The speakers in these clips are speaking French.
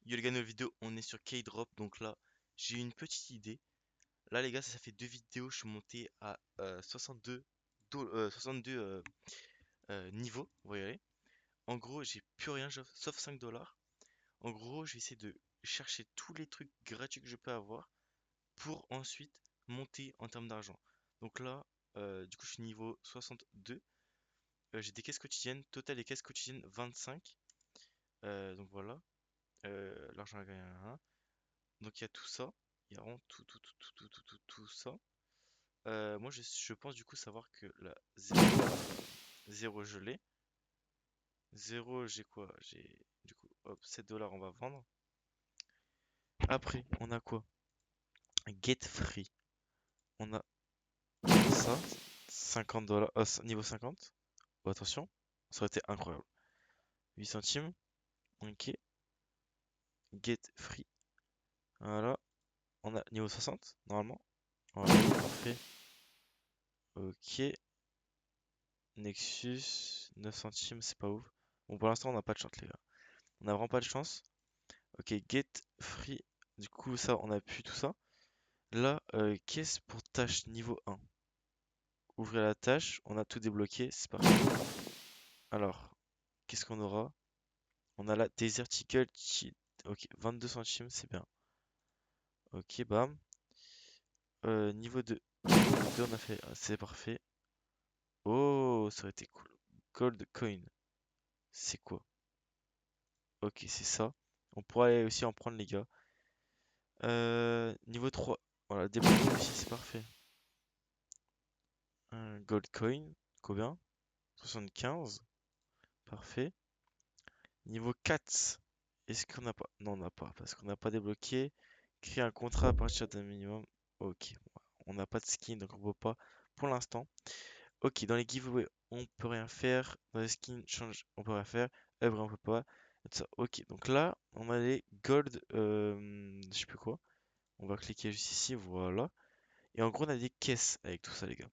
Yo les gars, nouvelle vidéo, on est sur K-Drop, donc là, j'ai une petite idée. Là les gars, ça fait deux vidéos, je suis monté à 62, 62 niveaux, vous voyez. En gros, j'ai plus rien sauf 5 dollars. En gros, je vais essayer de chercher tous les trucs gratuits que je peux avoir pour ensuite monter en termes d'argent. Donc là, du coup, je suis niveau 62. J'ai des caisses quotidiennes, total des caisses quotidiennes 25. Donc voilà, l'argent à gagner. Donc il y a tout ça. Il y a vraiment tout ça. Moi je pense du coup savoir que la 0 je l'ai. 0 j'ai quoi? J'ai du coup hop 7 dollars on va vendre. Après on a quoi? Get free. On a ça. 50 dollars. Niveau 50. Oh, attention. Ça aurait été incroyable. 8 centimes. Ok. Get free. Voilà. On a niveau 60 normalement. Voilà, parfait. Ok. Nexus, 9 centimes, c'est pas ouf. Bon, pour l'instant, on n'a pas de chance, les gars. On a vraiment pas de chance. Ok, get free. Du coup, ça, on a pu tout ça. Là, caisse pour tâche niveau 1. Ouvrir la tâche, on a tout débloqué, c'est parti. Alors, qu'est-ce qu'on aura? On a la Desertical Cheat. Ok, 22 centimes, c'est bien. Ok, bam. Niveau 2. Niveau 2, on a fait. C'est parfait. Oh, ça aurait été cool. Gold coin. C'est quoi? Ok, c'est ça. On pourrait aussi en prendre, les gars. Niveau 3. Voilà, débloqué aussi, c'est parfait. Un gold coin, combien? 75. Parfait. Niveau 4. Est-ce qu'on n'a pas? Non, on n'a pas, parce qu'on n'a pas débloqué. Créer un contrat à partir d'un minimum. Ok, on n'a pas de skin, donc on peut pas pour l'instant. Ok, dans les giveaways, on peut rien faire. Dans les skins, change, on peut rien faire. Œuvre, on peut pas. Et tout ça. Ok, donc là, on a les gold, je sais plus quoi. On va cliquer juste ici, voilà. Et en gros, on a des caisses avec tout ça, les gars.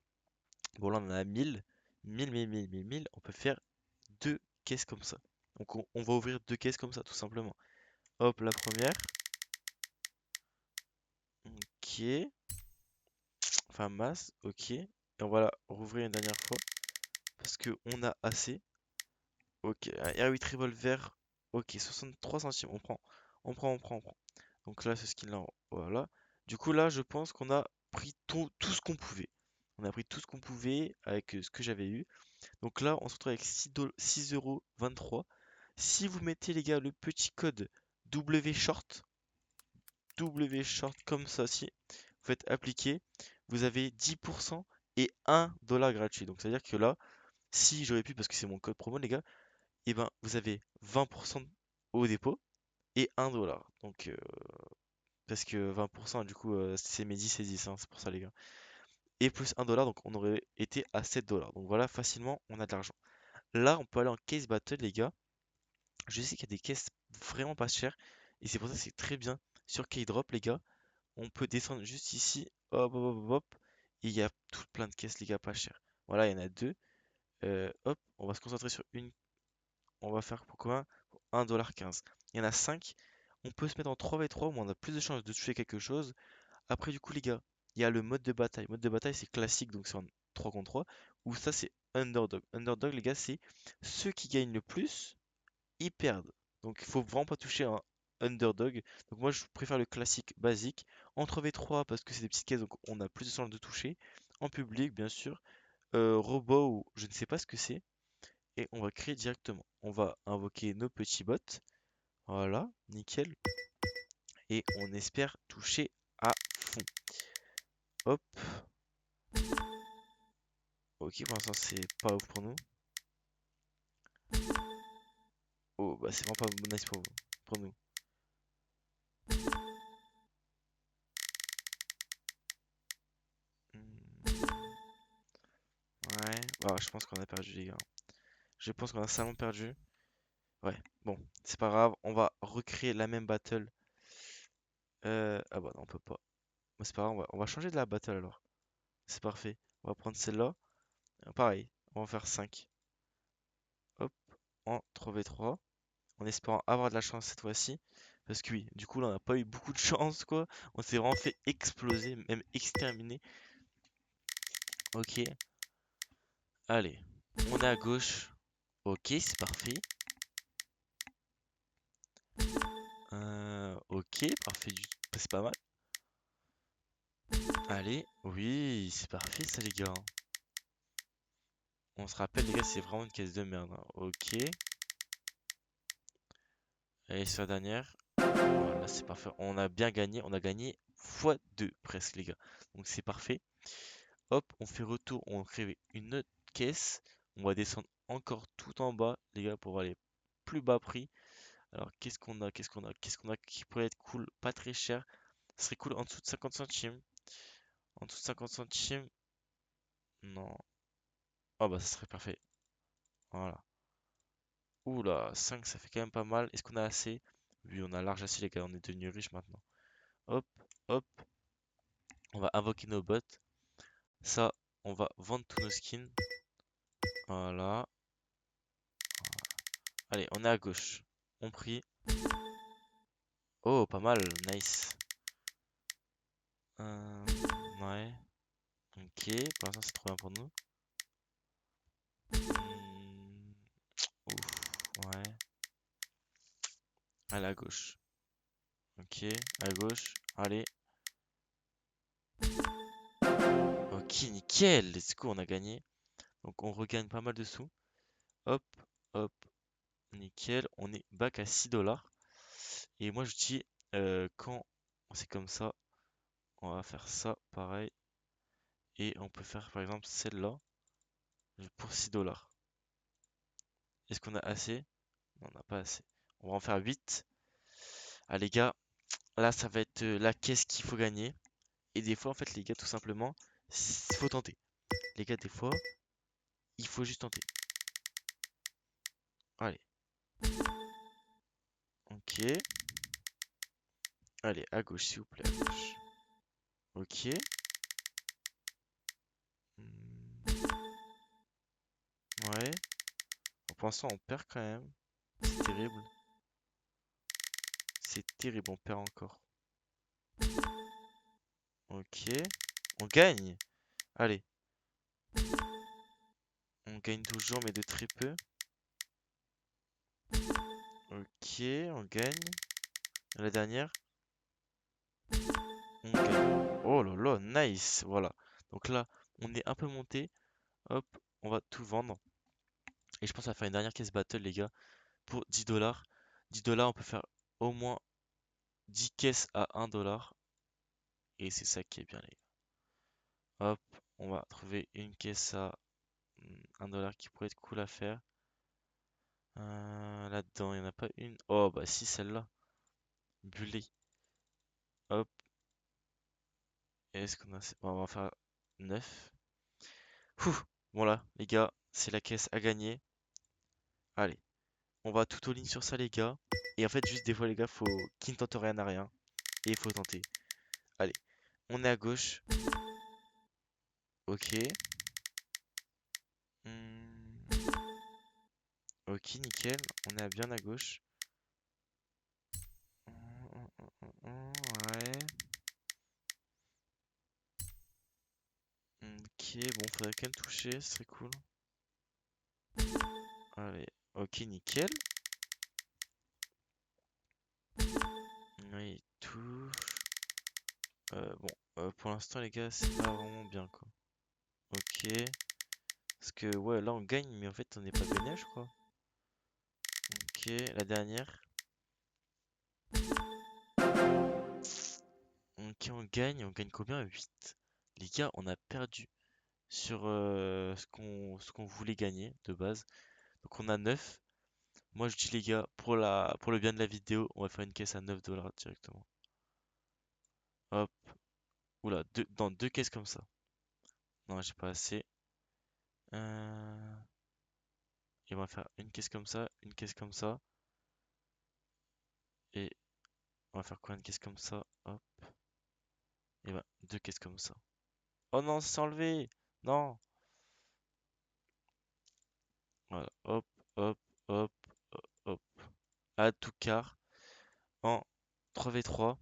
Bon, là, on en a 1000. 1000. On peut faire deux caisses comme ça. Donc, on va ouvrir deux caisses comme ça, tout simplement. Hop, la première. Ok. Enfin, masse. Ok. Et on va la rouvrir une dernière fois. Parce que on a assez. Ok. Un R8 revolver. Ok. 63 centimes. On prend. Donc là, ce skin-là, voilà. Du coup, là, je pense qu'on a pris tout ce qu'on pouvait. On a pris tout ce qu'on pouvait avec ce que j'avais eu. Donc là, on se retrouve avec 6,23€. Si vous mettez, les gars, le petit code WShort, WShort comme ça, si vous faites appliquer, vous avez 10% et 1 dollar gratuit. Donc, c'est-à-dire que là, si j'aurais pu, parce que c'est mon code promo, les gars, et ben, vous avez 20% au dépôt et 1 dollar. Donc, parce que 20%, du coup, c'est mes 10 et 10, hein, c'est pour ça, les gars. Et plus 1 dollar, donc on aurait été à 7 dollars. Donc voilà, facilement, on a de l'argent. Là, on peut aller en case battle, les gars. Je sais qu'il y a des caisses vraiment pas chères. Et c'est pour ça que c'est très bien. Sur Keydrop, les gars, on peut descendre juste ici. Hop, hop, hop, hop. Et il y a tout plein de caisses, les gars, pas chères. Voilà, il y en a deux. Hop, on va se concentrer sur une. On va faire pour combien? Pour 1,15 $. Il y en a 5. On peut se mettre en 3v3 où on a plus de chances de toucher quelque chose. Après, du coup, les gars, il y a le mode de bataille. Mode de bataille, c'est classique, donc c'est en 3 contre 3. Ou ça, c'est underdog. Underdog, les gars, c'est ceux qui gagnent le plus, ils perdent. Donc il faut vraiment pas toucher un underdog. Donc moi je préfère le classique basique. Entre V3 parce que c'est des petites caisses donc on a plus de chances de toucher. En public bien sûr. Robot ou je ne sais pas ce que c'est. Et on va créer directement. On va invoquer nos petits bots. Voilà, nickel. Et on espère toucher à fond. Hop. Ok, pour l'instant c'est pas ouf pour nous. Oh bah c'est vraiment pas nice pour nous. Hmm, ouais, bah, je pense qu'on a perdu les gars. Je pense qu'on a salement perdu. Ouais, bon, c'est pas grave, on va recréer la même battle. Ah bah non, on peut pas. Bon, c'est pas grave, on va changer de la battle alors. C'est parfait. On va prendre celle-là. Pareil, on va en faire 5. Hop, en 3v3. En espérant avoir de la chance cette fois-ci. Parce que oui, du coup là on n'a pas eu beaucoup de chance quoi. On s'est vraiment fait exploser, même exterminer. Ok, allez, on est à gauche. Ok, c'est parfait. Ok, parfait, c'est pas mal. Allez, oui, c'est parfait ça les gars. On se rappelle les gars, c'est vraiment une caisse de merde, hein. Ok, allez sur la dernière. Voilà, c'est parfait. On a bien gagné, on a gagné x2 presque les gars. Donc c'est parfait. Hop, on fait retour, on crée une autre caisse. On va descendre encore tout en bas, les gars, pour aller plus bas prix. Alors, qu'est-ce qu'on a? Qu'est-ce qu'on a? Qu'est-ce qu'on a qui pourrait être cool? Pas très cher. Ce serait cool en dessous de 50 centimes. En dessous de 50 centimes. Non. Oh bah, ça serait parfait. Voilà. Oula, 5, ça fait quand même pas mal. Est-ce qu'on a assez? Oui, on a large assez, les gars. On est devenus riches maintenant. Hop, hop. On va invoquer nos bots. Ça, on va vendre tous nos skins. Voilà. Allez, on est à gauche. On prie. Oh, pas mal, nice. Euh, ouais, ok, pour l'instant c'est trop bien pour nous. Hmm, ouf, ouais. Allez, à gauche. Ok, à gauche. Allez. Ok, nickel. Let's go, on a gagné. Donc on regagne pas mal de sous. Hop, hop, nickel. On est back à 6 dollars. Et moi je dis, quand c'est comme ça, on va faire ça pareil. Et on peut faire par exemple celle-là pour 6 dollars. Est-ce qu'on a assez? Non, on n'a pas assez. On va en faire 8. Ah les gars, là ça va être la caisse qu'il faut gagner. Et des fois en fait les gars tout simplement, il faut tenter. Les gars des fois, il faut juste tenter. Allez, ok. Allez, à gauche s'il vous plaît, à gauche. Ok. Hmm, ouais. Pour l'instant on perd quand même. C'est terrible. C'est terrible, on perd encore. Ok. On gagne. Allez. On gagne toujours mais de très peu. Ok, on gagne. La dernière. On gagne. Oh là là, nice. Voilà. Donc là, on est un peu monté. Hop, on va tout vendre. Et je pense à faire une dernière caisse battle, les gars, pour 10 dollars. 10 dollars, on peut faire au moins 10 caisses à 1 dollar. Et c'est ça qui est bien, les gars. Hop, on va trouver une caisse à 1 dollar qui pourrait être cool à faire. Là-dedans, il n'y en a pas une. Oh, bah si, celle-là. Bully. Hop, est-ce qu'on a... Bon, on va en faire 9. Ouh, bon là, les gars, c'est la caisse à gagner. Allez, on va tout all-in sur ça, les gars. Et en fait, juste des fois, les gars, faut qui ne tente rien à rien. Et il faut tenter. Allez, on est à gauche. Ok. Hmm, ok, nickel. On est bien à gauche. Ouais. Ok, bon, faudrait quand même toucher, ce serait cool. Allez, ok, nickel. Oui, touche. Bon, pour l'instant, les gars, c'est pas vraiment bien, quoi. Ok. Parce que, ouais, là, on gagne, mais en fait, on n'est pas gagnant, je crois. Ok, la dernière. Ok, on gagne combien? 8. Les gars, on a perdu sur ce qu'on voulait gagner de base. Donc on a 9. Moi je dis les gars, pour le bien de la vidéo, on va faire une caisse à 9 dollars directement. Hop, oula, dans deux caisses comme ça. Non, j'ai pas assez. Euh, Et on va faire une caisse comme ça, une caisse comme ça. Et on va faire quoi? Une caisse comme ça. Hop. Et ben, deux caisses comme ça. Oh non, c'est enlevé! Non! Voilà, hop, hop, hop, hop. À tout quart. En 3v3.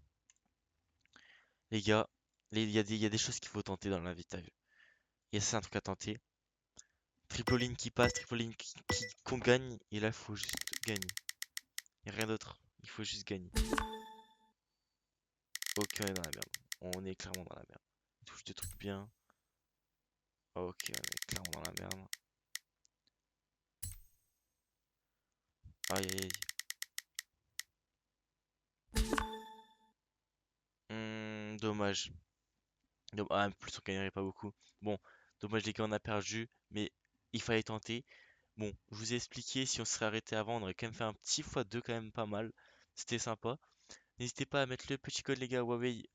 Les gars, il y a des choses qu'il faut tenter dans la vie, t'as vu. Et ça, c'est un truc à tenter. Triple ligne qui passe, triple ligne qu'on gagne. Et là, il faut juste gagner. Y a rien d'autre. Il faut juste gagner. Ok, on est dans la merde. On est clairement dans la merde. On touche des trucs bien. Ok, on est clairement dans la merde. Aïe aïe aïe. Dommage. Ah, en plus, on gagnerait pas beaucoup. Bon, dommage les gars, on a perdu. Mais il fallait tenter. Bon, je vous ai expliqué, si on serait arrêté avant, on aurait quand même fait un petit x2 quand même pas mal. C'était sympa. N'hésitez pas à mettre le petit code les gars Huawei.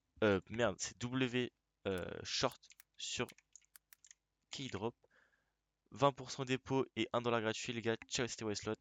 Merde, c'est W short sur Keydrop. 20% dépôt et $1 gratuit les gars. Ciao, c'était Weslot.